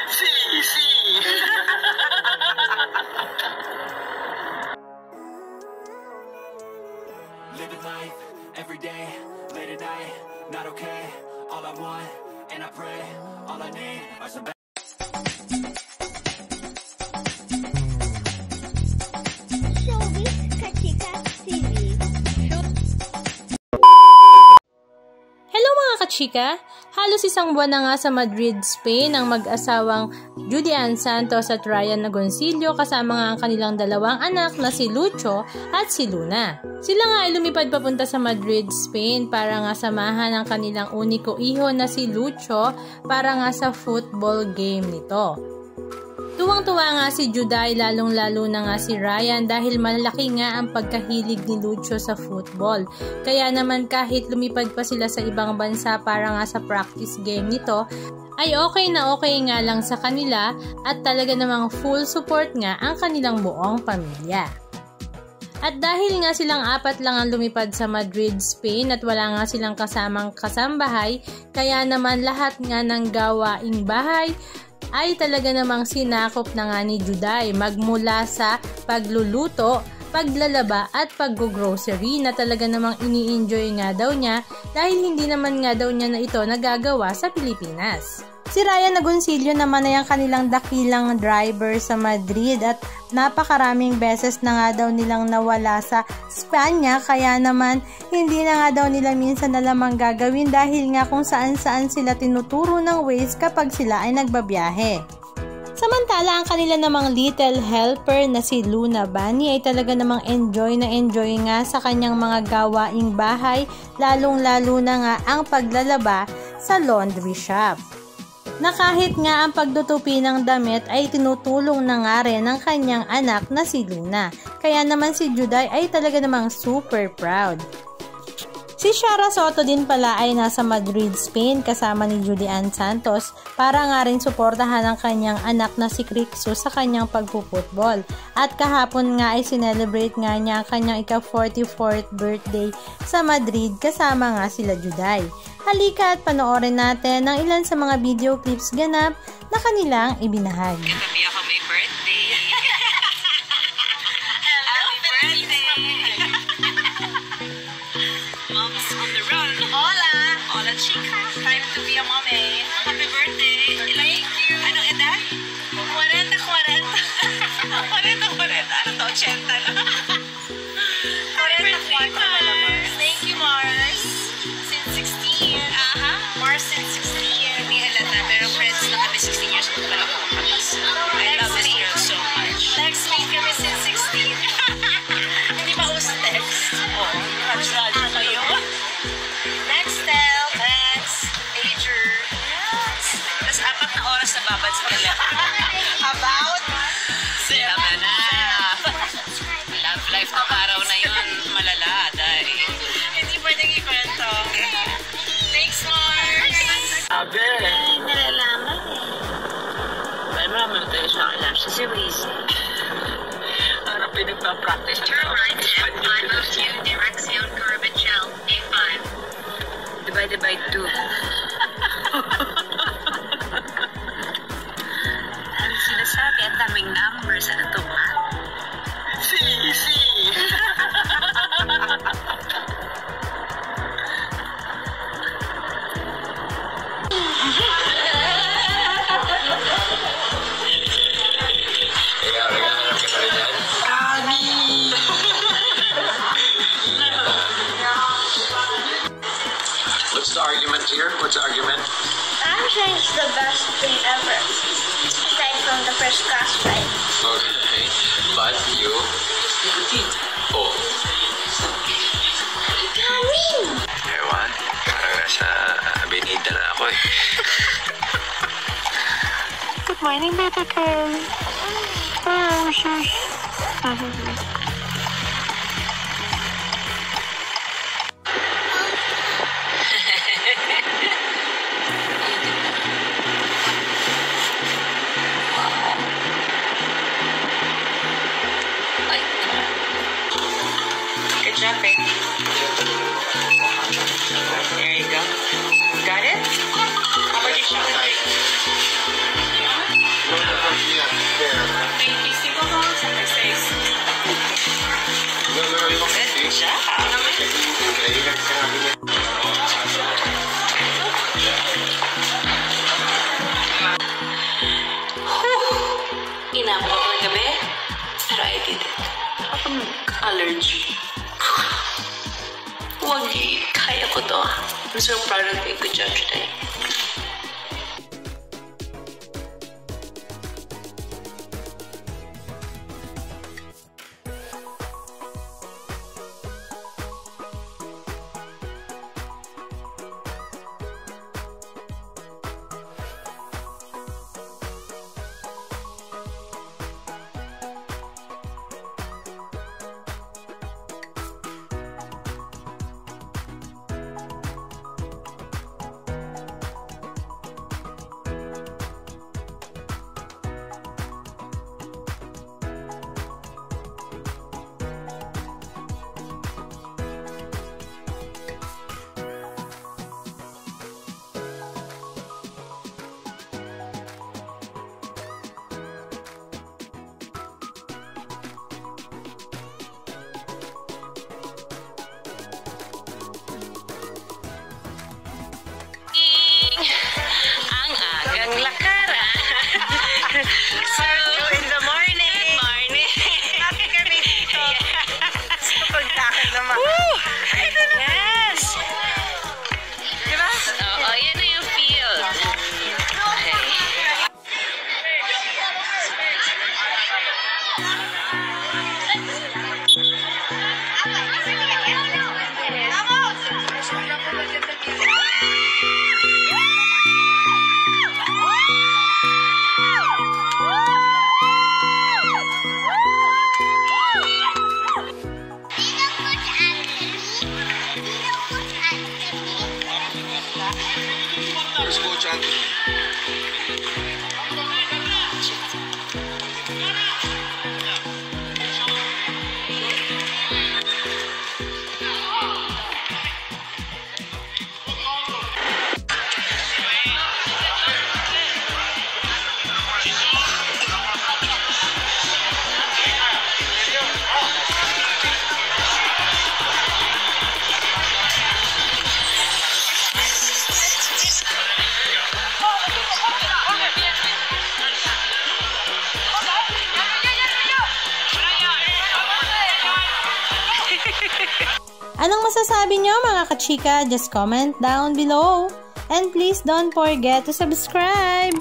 Sí, sí. Living life every day, late at night, not okay. All I want, and I pray, all I need are some. Hello mga kachika! Halos isang buwan na nga sa Madrid, Spain ang mag-asawang Judy Ann Santos at Ryan Agoncillo kasama nga ang kanilang dalawang anak na si Lucho at si Luna. Sila nga ay lumipad papunta sa Madrid, Spain para nga samahan ang kanilang uniko iho na si Lucho para nga sa football game nito. Tuwang-tuwa nga si Juday, lalong-lalo na nga si Ryan dahil malaki nga ang pagkahilig ni Lucho sa football. Kaya naman kahit lumipad pa sila sa ibang bansa para nga sa practice game nito, ay okay na okay nga lang sa kanila at talaga namang full support nga ang kanilang buong pamilya. At dahil nga silang apat lang ang lumipad sa Madrid, Spain at wala nga silang kasamang kasambahay, kaya naman lahat nga ng gawaing bahay ay talaga namang sinakop na nga ni Juday, magmula sa pagluluto, paglalaba at pag-grocery na talaga namang ini-enjoy nga daw niya dahil hindi naman nga daw niya na ito nagagawa sa Pilipinas. Si Ryan Agoncillo naman ay ang kanilang dakilang driver sa Madrid at napakaraming beses na nga daw nilang nawala sa Spanya, kaya naman hindi na nga daw nila minsan nalamang gagawin dahil nga kung saan-saan sila tinuturo ng ways kapag sila ay nagbabiyahe. Samantala, ang kanila namang little helper na si Luna Bunny ay talaga namang enjoy nga sa kanyang mga gawaing bahay, lalong-lalo na nga ang paglalaba sa laundry shop. Na kahit nga ang pagtutupi ng damit ay tinutulong na nga rin ng kanyang anak na si Luna. Kaya naman si Juday ay talaga namang super proud. Si Shara Soto din pala ay nasa Madrid, Spain kasama ni Judy Ann Santos para nga rin suportahan ang kanyang anak na si Crixo sa kanyang pagpuputbol. At kahapon nga ay sinelebrate nga niya ang kanyang ika-44th birthday sa Madrid kasama nga sila Juday. Halika at panoorin natin ang ilan sa mga video clips ganap na kanilang ibinahagi. Katabi ako may birthday. Happy birthday! Mom's on the run. Hola! Hola, chica. Time to be a mommy. Happy birthday. Thank you. Anong edad? 40. 40. Ano to? 80 na. 40. Thank you, Mars. Mars since 16 years. Hindi halata, pero friends na kami 16 years old pala ako kapatid. I love this girl so much. Next week kami since 16. Hindi ba uso text? Oo. Ano yun? Nextel, next, pager. Tapos 4 na oras na babad sa telephone. About? Sila na. Love life ng araw na yun, malala. Dahil hindi pwedeng ikwento. Thanks, Mars! Sabi! Ay, nalalaman eh. Ay, maraming tayo sa akin lang siya si Wiz. Parang pinagpa-practice. Turn right at 502 Dirección Corabachel, A5. Divided by 2. Ano sinasabi? Ang daming numbers. Ano to ba? Si! What's the argument here? What's the argument? Sunshine is the best thing ever, aside from the first class flight. Okay, but you... Oh. Coming! Ewan, parang nasa Avenida na ako eh. Good morning, baby girl. Oh, shush. Good job, babe. There you go. Got it? How about you show it? allergy. Huwag kaya ko to. I'm so proud of you. Good job today. Ang agang lakaran. So, in the morning. Good morning. Happy kami dito. Sa pagtakad naman. Yes. Diba? Oo, yan na yung field. Okay. Here's Coach Anthony. Anong masasabi nyo mga kachika? Just comment down below. And please don't forget to subscribe!